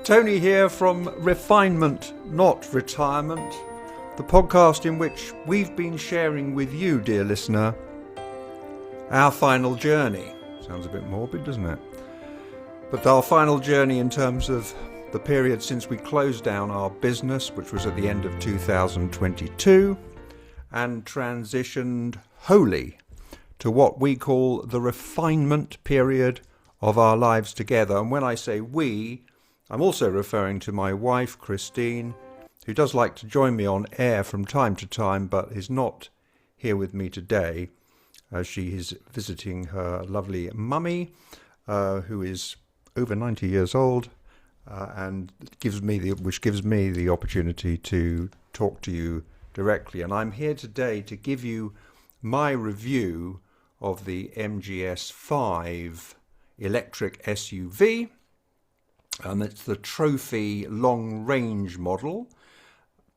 Tony here from Refinement, Not Retirement, the podcast in which we've been sharing with you, dear listener, our final journey. Sounds a bit morbid, doesn't it? But our final journey in terms of the period since we closed down our business, which was at the end of 2022, and transitioned wholly to what we call the refinement period of our lives together. And when I say we, I'm also referring to my wife, Christine, who does like to join me on air from time to time, but is not here with me today, as she is visiting her lovely mummy, who is over 90 years old, and which gives me the opportunity to talk to you directly. And I'm here today to give you my review of the MG5 electric SUV. It's the trophy long-range model,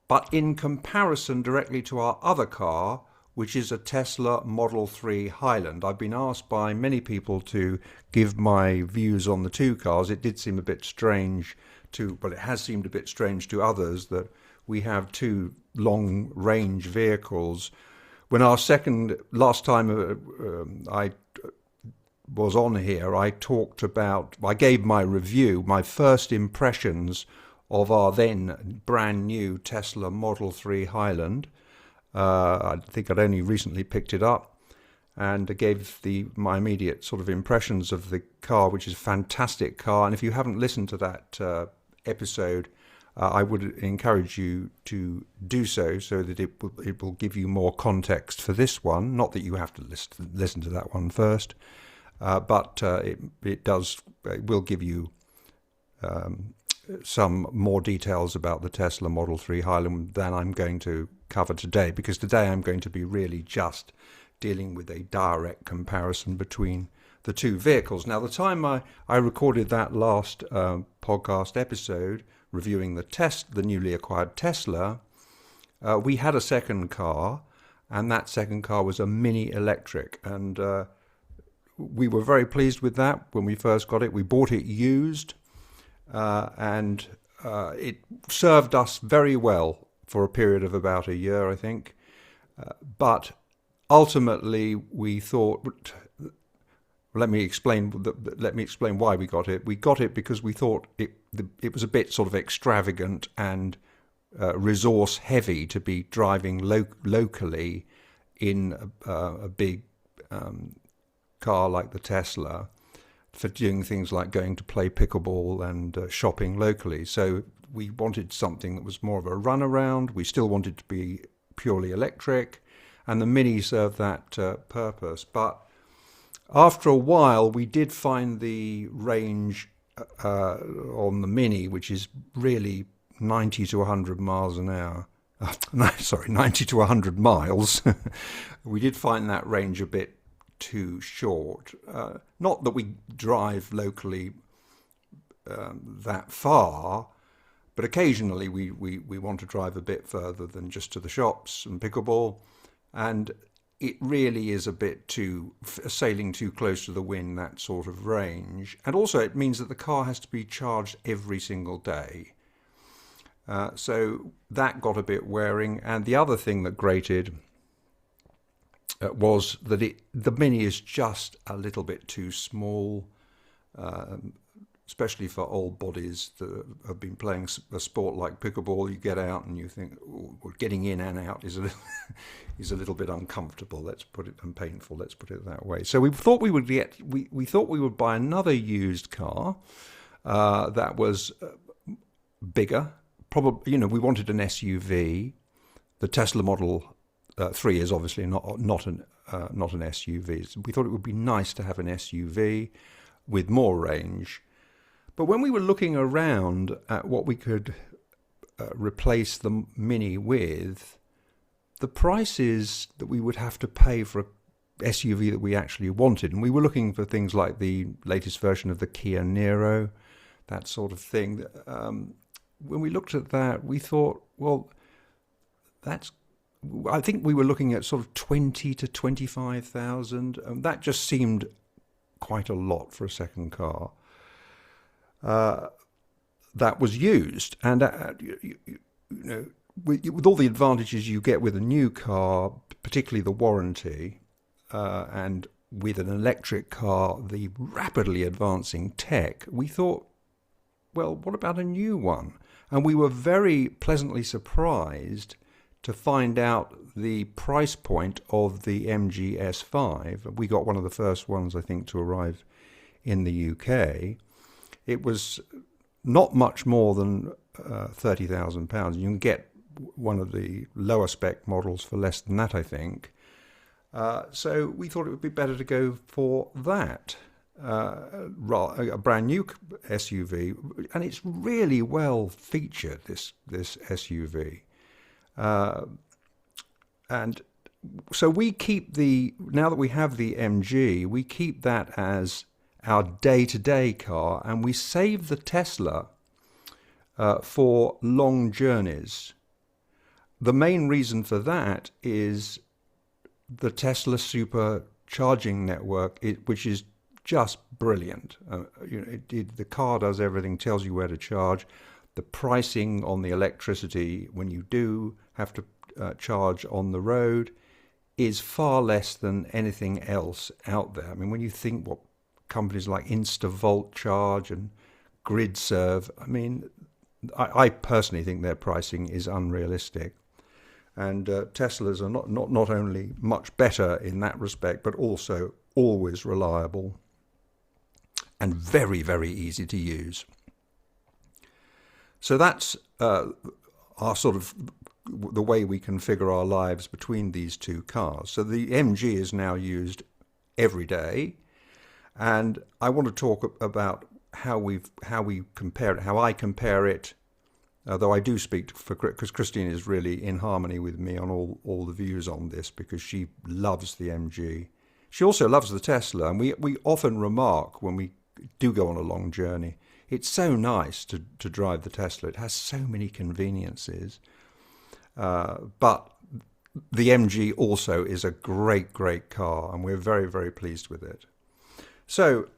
but in comparison directly to our other car, which is a Tesla Model 3 Highland. I've been asked by many people to give my views on the two cars. It did seem a bit strange it has seemed a bit strange to others that we have two long-range vehicles. When last time I was on here, I gave my review, my first impressions of our then brand new Tesla Model 3 Highland. I think I'd only recently picked it up, and gave my immediate sort of impressions of the car, which is a fantastic car. And if you haven't listened to that episode, I would encourage you to do so that it will give you more context for this one. Not that you have to listen to that one first. But it will give you some more details about the Tesla Model 3 Highland than I'm going to cover today, because today I'm going to be really just dealing with a direct comparison between the two vehicles. Now, the time I recorded that last podcast episode reviewing the newly acquired Tesla, we had a second car, and that second car was a Mini electric, and we were very pleased with that when we first got it. We bought it used, and it served us very well for a period of about a year, I think. But ultimately, we thought. Let me explain why we got it. We got it because we thought it was a bit sort of extravagant and resource heavy to be driving locally in a big car like the Tesla, for doing things like going to play pickleball and shopping locally. So we wanted something that was more of a runaround. We still wanted to be purely electric, and the Mini served that purpose. But after a while, we did find the range on the Mini, which is really 90 to 100 miles an hour. 90 to 100 miles. We did find that range a bit too short. Not that we drive locally that far, but occasionally we want to drive a bit further than just to the shops and pickleball, and it really is a bit too sailing too close to the wind, that sort of range. And also it means that the car has to be charged every single day, so that got a bit wearing. And the other thing that grated was that the Mini is just a little bit too small, especially for old bodies that have been playing a sport like pickleball. You get out and you think, getting in and out is a little bit uncomfortable. And painful. Let's put it that way. So we thought we would buy another used car that was bigger. Probably, we wanted an SUV. The Tesla Model 3 is obviously not an SUV. So we thought it would be nice to have an SUV with more range. But when we were looking around at what we could replace the Mini with, the prices that we would have to pay for a SUV that we actually wanted, and we were looking for things like the latest version of the Kia Niro, that sort of thing. When we looked at that, we thought, well, I think we were looking at sort of 20 to 25,000, and that just seemed quite a lot for a second car. that was used. And, with all the advantages you get with a new car, particularly the warranty, and with an electric car, the rapidly advancing tech, we thought, well, what about a new one? And we were very pleasantly surprised to find out the price point of the MG S5. We got one of the first ones, I think, to arrive in the UK. It was not much more than £30,000. You can get one of the lower spec models for less than that, I think. So we thought it would be better to go for that. A brand new SUV, and it's really well featured, this SUV. And so we keep now that we have the MG, we keep that as our day-to-day car, and we save the Tesla for long journeys. The main reason for that is the Tesla supercharging network, which is just brilliant. The car does everything, tells you where to charge. The pricing on the electricity when you do have to charge on the road is far less than anything else out there. I mean, when you think what companies like InstaVolt charge and GridServe, I mean, I personally think their pricing is unrealistic. And Teslas are not only much better in that respect, but also always reliable and very, very easy to use. So that's our sort of the way we configure our lives between these two cars. So the MG is now used every day, and I want to talk about how we compare it, how I compare it. Though I do speak because Christine is really in harmony with me on all the views on this, because she loves the MG. She also loves the Tesla, and we often remark when we do go on a long journey, it's so nice to drive the Tesla. It has so many conveniences. But the MG also is a great, great car, and we're very, very pleased with it. So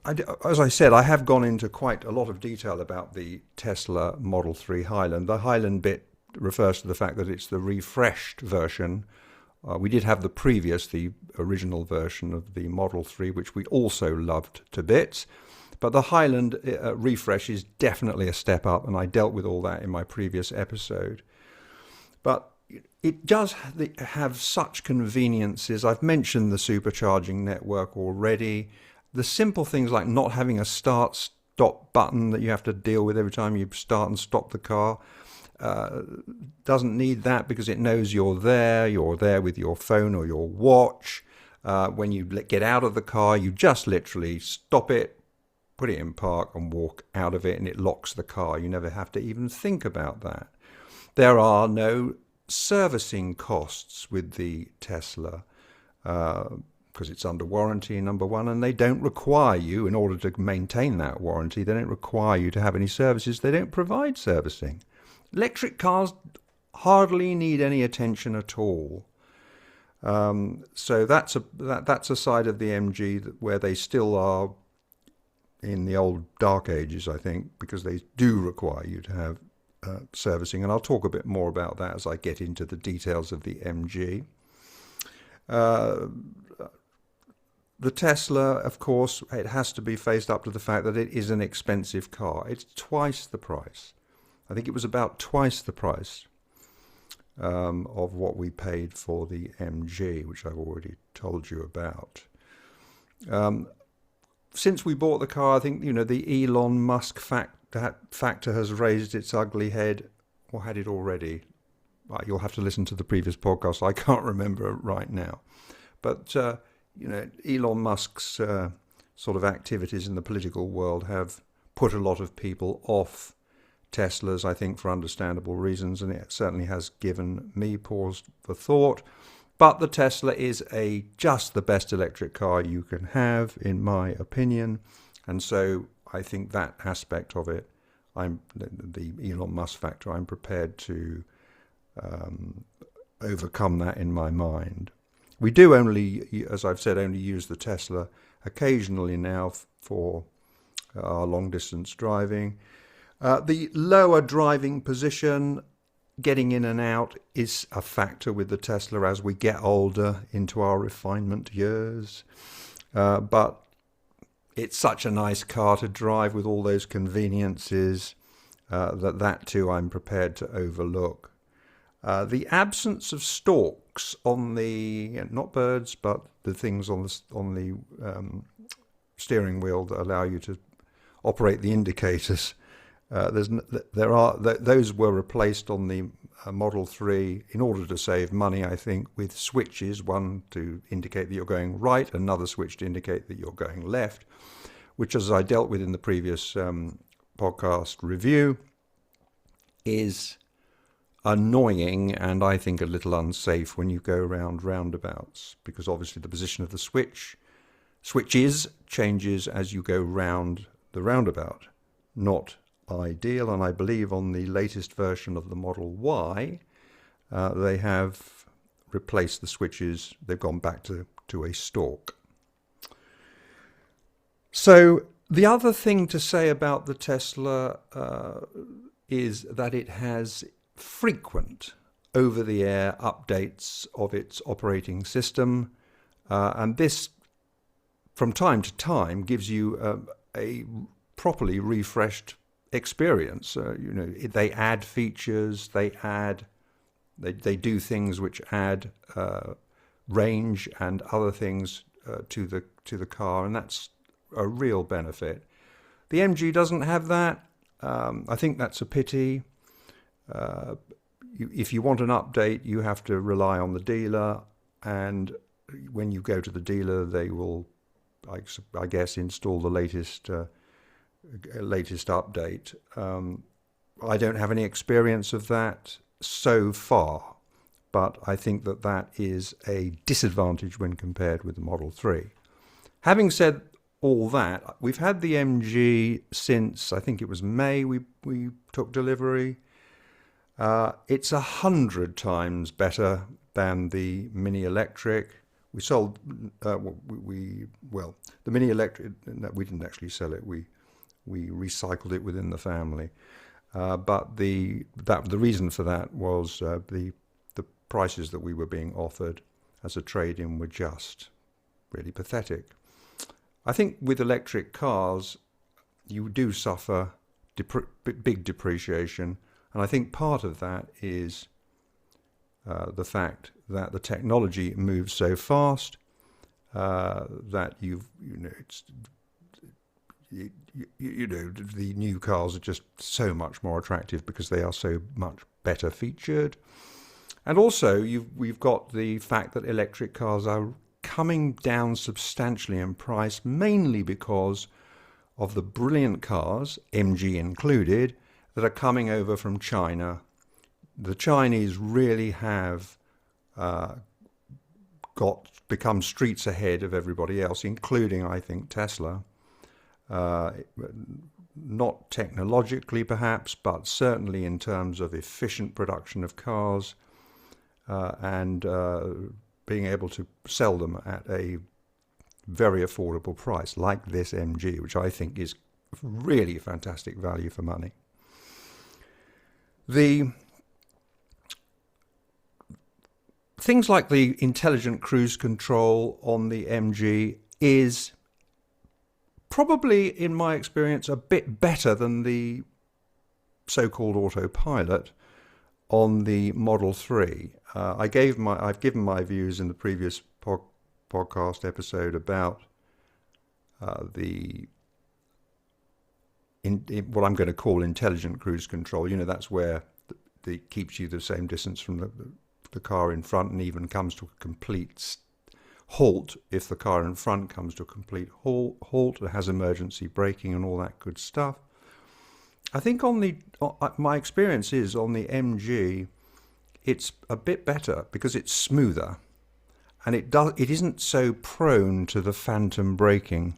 as I said, I have gone into quite a lot of detail about the Tesla Model 3 Highland. The Highland bit refers to the fact that it's the refreshed version. We did have the original version of the Model 3, which we also loved to bits. But the Highland refresh is definitely a step up, and I dealt with all that in my previous episode. But it does have such conveniences. I've mentioned the supercharging network already. The simple things like not having a start-stop button that you have to deal with every time you start and stop the car. Doesn't need that because it knows you're there with your phone or your watch. When you get out of the car, you just literally stop it, put it in park and walk out of it, and it locks the car. You never have to even think about that. There are no servicing costs with the Tesla because it's under warranty, number one, and they don't require you, in order to maintain that warranty, they don't require you to have any services. They don't provide servicing. Electric cars hardly need any attention at all. So that's a side of the MG where they still are in the old dark ages, I think, because they do require you to have servicing. And I'll talk a bit more about that as I get into the details of the MG. The Tesla, of course, it has to be faced up to the fact that it is an expensive car. It's twice the price. I think it was about twice the price of what we paid for the MG, which I've already told you about. Since we bought the car, I think, the Elon Musk factor has raised its ugly head, or had it already. Well, you'll have to listen to the previous podcast. I can't remember right now. But, Elon Musk's sort of activities in the political world have put a lot of people off Teslas, I think, for understandable reasons, and it certainly has given me pause for thought. But the Tesla is just the best electric car you can have, in my opinion, and so I think that aspect of it, the Elon Musk factor, I'm prepared to overcome that in my mind. We do only, as I've said, only use the Tesla occasionally now for our long distance driving. The lower driving position, getting in and out, is a factor with the Tesla as we get older into our refinement years. But it's such a nice car to drive with all those conveniences that too I'm prepared to overlook. The absence of stalks on the, not birds, but the things on the steering wheel that allow you to operate the indicators. Those were replaced on the Model 3 in order to save money, I think, with switches, one to indicate that you're going right, another switch to indicate that you're going left, which, as I dealt with in the previous podcast review, is annoying and I think a little unsafe when you go around roundabouts, because obviously the position of the switches changes as you go round the roundabout. Not ideal, and I believe on the latest version of the Model Y, they have replaced the switches. They've gone back to a stalk. So the other thing to say about the Tesla is that it has frequent over-the-air updates of its operating system, and this, from time to time, gives you a properly refreshed experience. They add features, they do things which add range and other things to the car, and that's a real benefit. The MG doesn't have that. I think that's a pity. If you want an update, you have to rely on the dealer, and when you go to the dealer, they will, I guess, install the latest update. I don't have any experience of that so far, but I think that is a disadvantage when compared with the Model 3. Having said all that, we've had the MG since, I think it was May we took delivery. It's 100 times better than the Mini Electric. We sold, the Mini Electric, we didn't actually sell it. We recycled it within the family. But the reason for that was the prices that we were being offered as a trade-in were just really pathetic. I think with electric cars, you do suffer big depreciation, and I think part of that is the fact that the technology moves so fast that the new cars are just so much more attractive because they are so much better featured. And also, we've got the fact that electric cars are coming down substantially in price, mainly because of the brilliant cars, MG included, that are coming over from China. The Chinese really have become streets ahead of everybody else, including, I think, Tesla. Not technologically, perhaps, but certainly in terms of efficient production of cars and being able to sell them at a very affordable price, like this MG, which I think is really fantastic value for money. The things like the intelligent cruise control on the MG is probably, in my experience, a bit better than the so-called autopilot on the Model 3. I've given my views in the previous podcast episode about what I'm going to call intelligent cruise control. That's where it keeps you the same distance from the car in front and even comes to a complete halt if the car in front comes to a complete halt. It has emergency braking and all that good stuff. I think my experience is on the MG, it's a bit better because it's smoother, and it isn't so prone to the phantom braking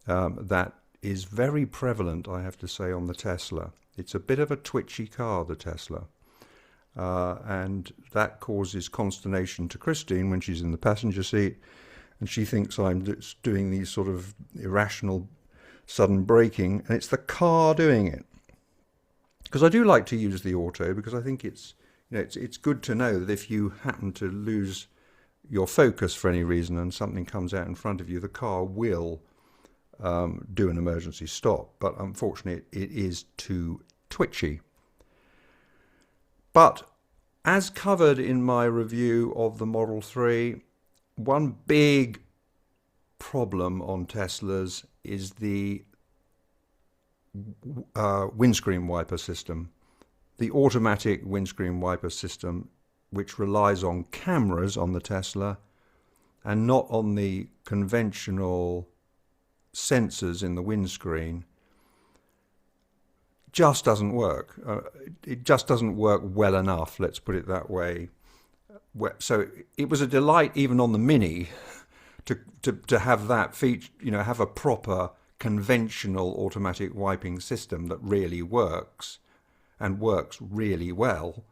that is very prevalent, I have to say, on the Tesla. It's a bit of a twitchy car, the Tesla, and that causes consternation to Christine when she's in the passenger seat, and she thinks I'm doing these sort of irrational sudden braking, and it's the car doing it. Because I do like to use the auto, because I think it's good to know that if you happen to lose your focus for any reason and something comes out in front of you, the car will do an emergency stop. But unfortunately, it is too twitchy. But as covered in my review of the Model 3, one big problem on Teslas is the windscreen wiper system. The automatic windscreen wiper system, which relies on cameras on the Tesla and not on the conventional sensors in the windscreen, just doesn't work. It just doesn't work well enough, let's put it that way. So it was a delight even on the Mini to have that feature, have a proper conventional automatic wiping system that really works and works really well,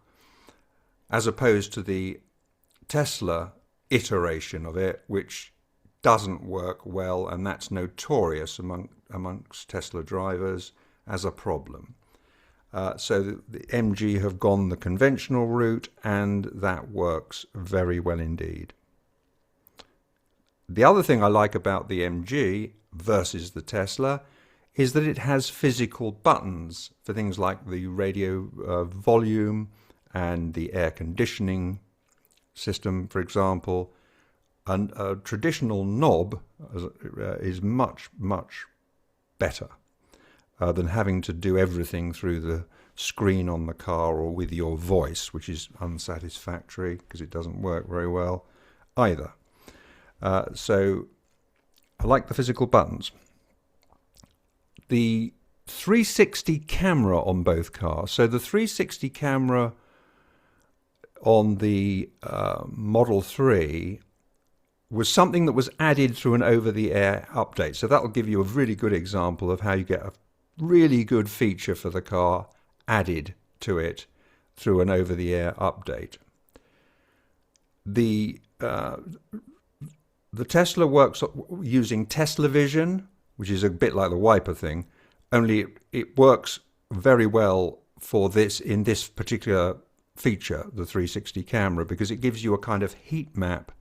as opposed to the Tesla iteration of it, which doesn't work well, and that's notorious amongst Tesla drivers as a problem. So the MG have gone the conventional route, and that works very well indeed. The other thing I like about the MG versus the Tesla is that it has physical buttons for things like the radio volume and the air conditioning system, for example. And a traditional knob is much, much better than having to do everything through the screen on the car or with your voice, which is unsatisfactory because it doesn't work very well either. So I like the physical buttons. The 360 camera on both cars. So the 360 camera on the Model 3 was something that was added through an over-the-air update. So that will give you a really good example of how you get a really good feature for the car added to it through an over-the-air update. The Tesla works using Tesla Vision, which is a bit like the wiper thing, only it works very well for this in this particular feature, the 360 camera, because it gives you a kind of heat map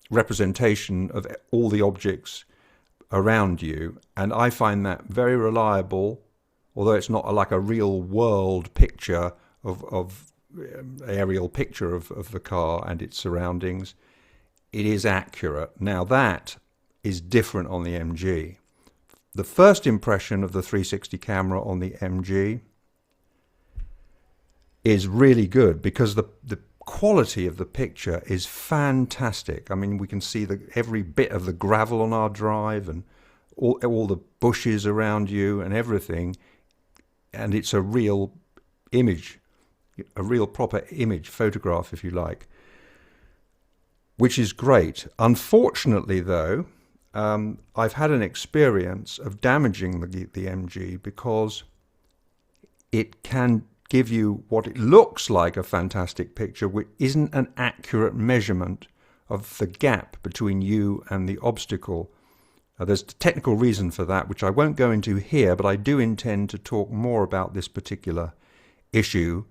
representation of all the objects around you, and I find that very reliable, although it's not like a real world picture of aerial picture of the car and its surroundings. It is accurate. Now that is different on the MG. The first impression of the 360 camera on the MG is really good because the quality of the picture is fantastic. I mean, we can see every bit of the gravel on our drive and all the bushes around you and everything, and it's a real image, a real proper image, photograph if you like, which is great. Unfortunately though, I've had an experience of damaging the MG because it can give you what it looks like a fantastic picture, which isn't an accurate measurement of the gap between you and the obstacle. There's a technical reason for that, which I won't go into here, but I do intend to talk more about this particular issue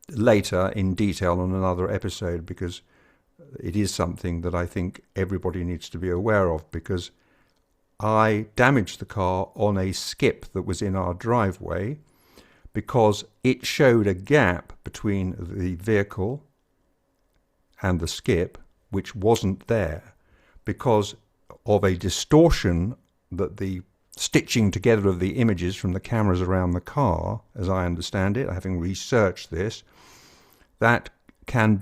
later in detail on another episode, because it is something that I think everybody needs to be aware of, because I damaged the car on a skip that was in our driveway because it showed a gap between the vehicle and the skip which wasn't there because of a distortion that the stitching together of the images from the cameras around the car, as I understand it, having researched this, that can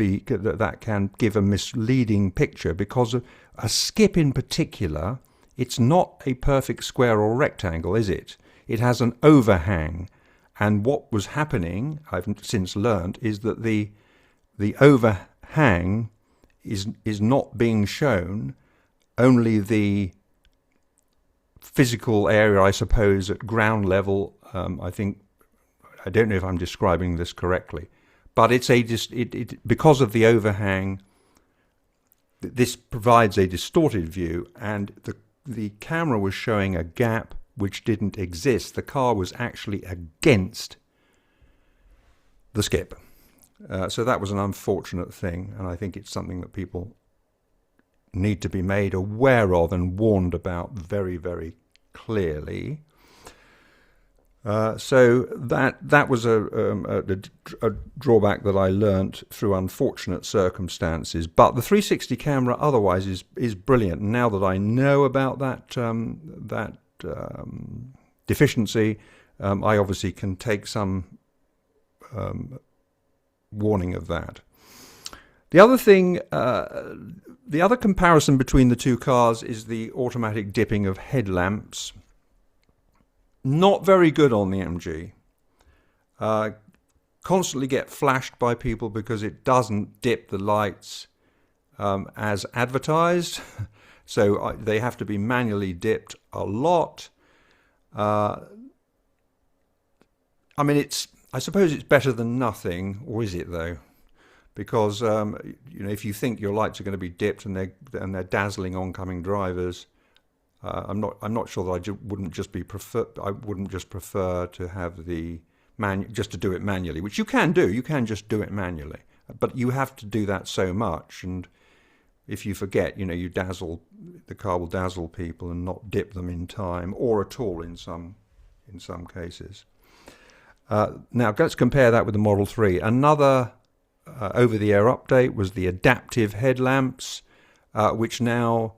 give a misleading picture because a skip in particular, it's not a perfect square or rectangle, is it? It has an overhang. And what was happening, I've since learned, is that the overhang is not being shown, only the physical area, I suppose, at ground level. I don't know if I'm describing this correctly, but it's because of the overhang, this provides a distorted view, and the camera was showing a gap which didn't exist. The car was actually against the skip. So that was an unfortunate thing, and I think it's something that people need to be made aware of and warned about very, very clearly. So that was a drawback that I learnt through unfortunate circumstances. But the 360 camera otherwise is brilliant. Now that I know about that deficiency, I obviously can take some warning of that. The other thing, the other comparison between the two cars is the automatic dipping of headlamps. Not very good on the MG. Constantly get flashed by people because it doesn't dip the lights as advertised. So they have to be manually dipped a lot. I mean, I suppose it's better than nothing, or is it though? Because if you think your lights are going to be dipped and they're dazzling oncoming drivers, I'm not sure that I wouldn't just prefer to have just to do it manually, which you can do. You can just do it manually, but you have to do that so much, and if you forget, the car will dazzle people and not dip them in time or at all in some cases. Now let's compare that with the Model 3. Another over-the-air update was the adaptive headlamps, which now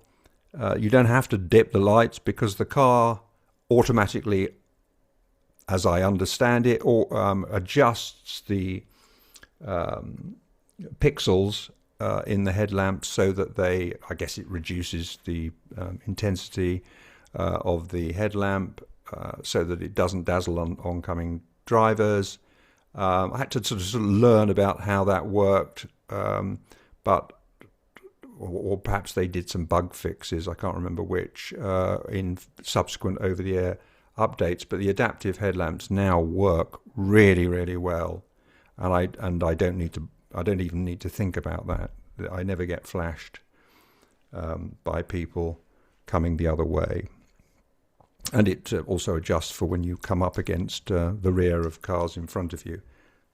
you don't have to dip the lights because the car automatically, as I understand it, adjusts the pixels in the headlamps so that I guess it reduces the intensity of the headlamp so that it doesn't dazzle oncoming drivers. I had to sort of learn about how that worked, but or perhaps they did some bug fixes, I can't remember which, in subsequent over-the-air updates. But the adaptive headlamps now work really, really well, and I don't even need to think about that. I never get flashed by people coming the other way. And it also adjusts for when you come up against the rear of cars in front of you.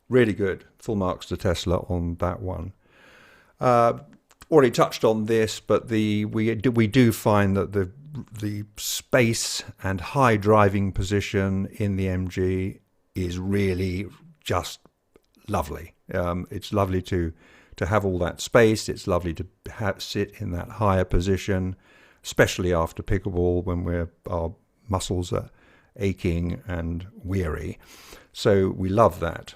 Really good. Full marks to Tesla on that one. Already touched on this, but we do find that the space and high driving position in the MG is really just lovely. It's lovely to have all that space. It's lovely to sit in that higher position, especially after pickleball when our muscles are aching and weary. So we love that.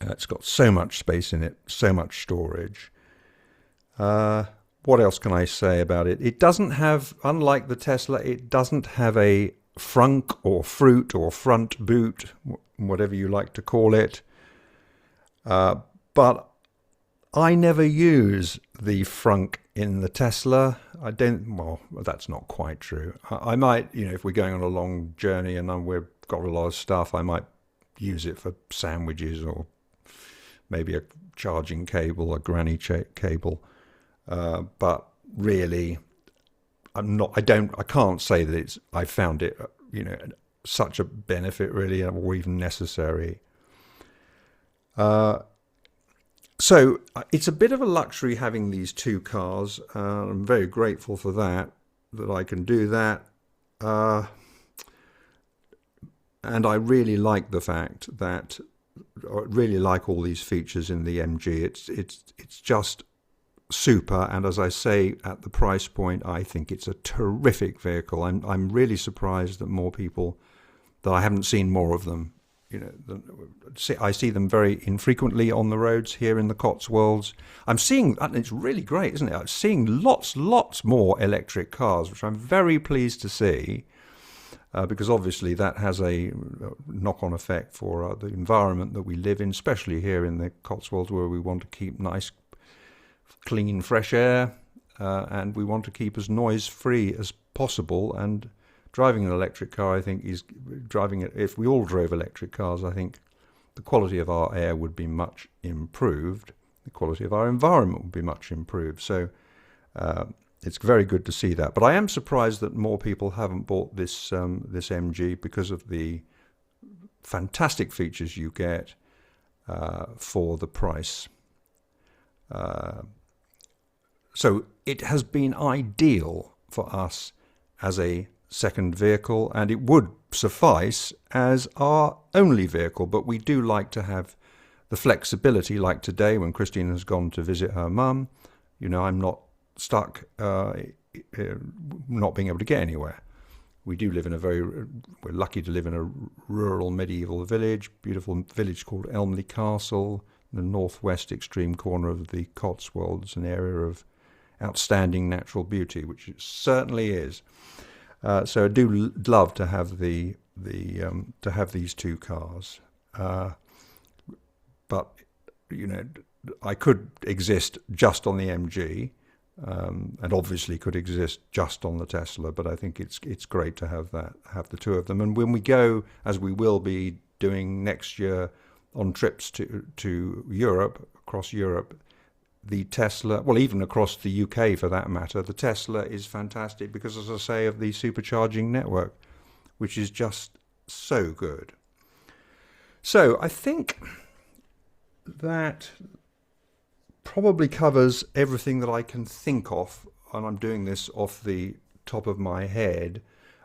It's got so much space in it, so much storage. What else can I say about it? It doesn't have, unlike the Tesla, it doesn't have a frunk or fruit or front boot, whatever you like to call it. But I never use the frunk in the Tesla. Well, that's not quite true. I might, if we're going on a long journey and we've got a lot of stuff, I might use it for sandwiches or maybe a charging cable, a granny cable. But really, I can't say that I found it, such a benefit really, or even necessary. So it's a bit of a luxury having these two cars. I'm very grateful for that I can do that. And I really like the fact that I really like all these features in the MG. It's just super, and as I say, at the price point, I think it's a terrific vehicle. I'm really surprised that more people, that I haven't seen more of them. I see them very infrequently on the roads here in the Cotswolds. I'm seeing, and it's really great, isn't it? I'm seeing lots more electric cars, which I'm very pleased to see, because obviously that has a knock-on effect for the environment that we live in, especially here in the Cotswolds, where we want to keep nice, clean, fresh air, and we want to keep as noise-free as possible. And driving an electric car, I think, if we all drove electric cars, I think the quality of our air would be much improved. The quality of our environment would be much improved. So it's very good to see that. But I am surprised that more people haven't bought this this MG because of the fantastic features you get for the price. So it has been ideal for us as a second vehicle, and it would suffice as our only vehicle, but we do like to have the flexibility, like today when Christine has gone to visit her mum. You know, I'm not stuck not being able to get anywhere. We do live in we're lucky to live in a rural medieval village, beautiful village called Elmley Castle, in the northwest extreme corner of the Cotswolds, an area of outstanding natural beauty, which it certainly is. So I do love to have to have these two cars. But, you know, I could exist just on the MG, and obviously could exist just on the Tesla, but I think it's great to have the two of them. And when we go, as we will be doing next year on trips to Europe, across Europe, the Tesla, well, even across the UK for that matter, the Tesla is fantastic because, as I say, of the supercharging network, which is just so good. So I think that probably covers everything that I can think of, and I'm doing this off the top of my head.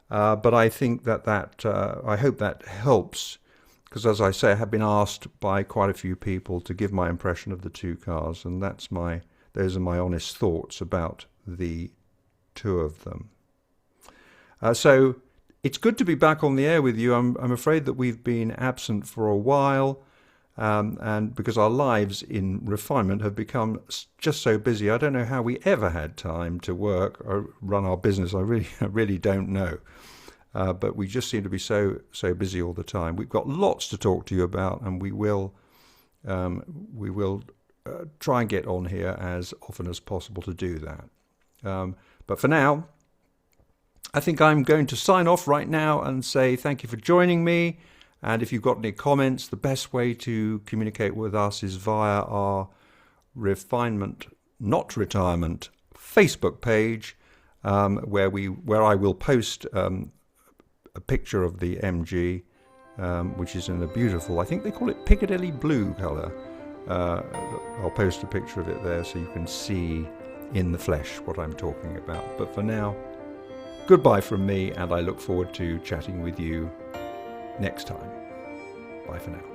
But I think that I hope that helps, because, as I say, I have been asked by quite a few people to give my impression of the two cars, and those are my honest thoughts about the two of them. So it's good to be back on the air with you. I'm afraid that we've been absent for a while. And because our lives in refinement have become just so busy, I don't know how we ever had time to work or run our business. I really don't know. But we just seem to be so busy all the time. We've got lots to talk to you about, and we will try and get on here as often as possible to do that. But for now, I think I'm going to sign off right now and say thank you for joining me. And if you've got any comments, the best way to communicate with us is via our Refinement Not Retirement Facebook page, where I will post a picture of the MG, which is in a beautiful, I think they call it Piccadilly blue colour. I'll post a picture of it there so you can see in the flesh what I'm talking about. But for now, goodbye from me, and I look forward to chatting with you next time. Bye for now.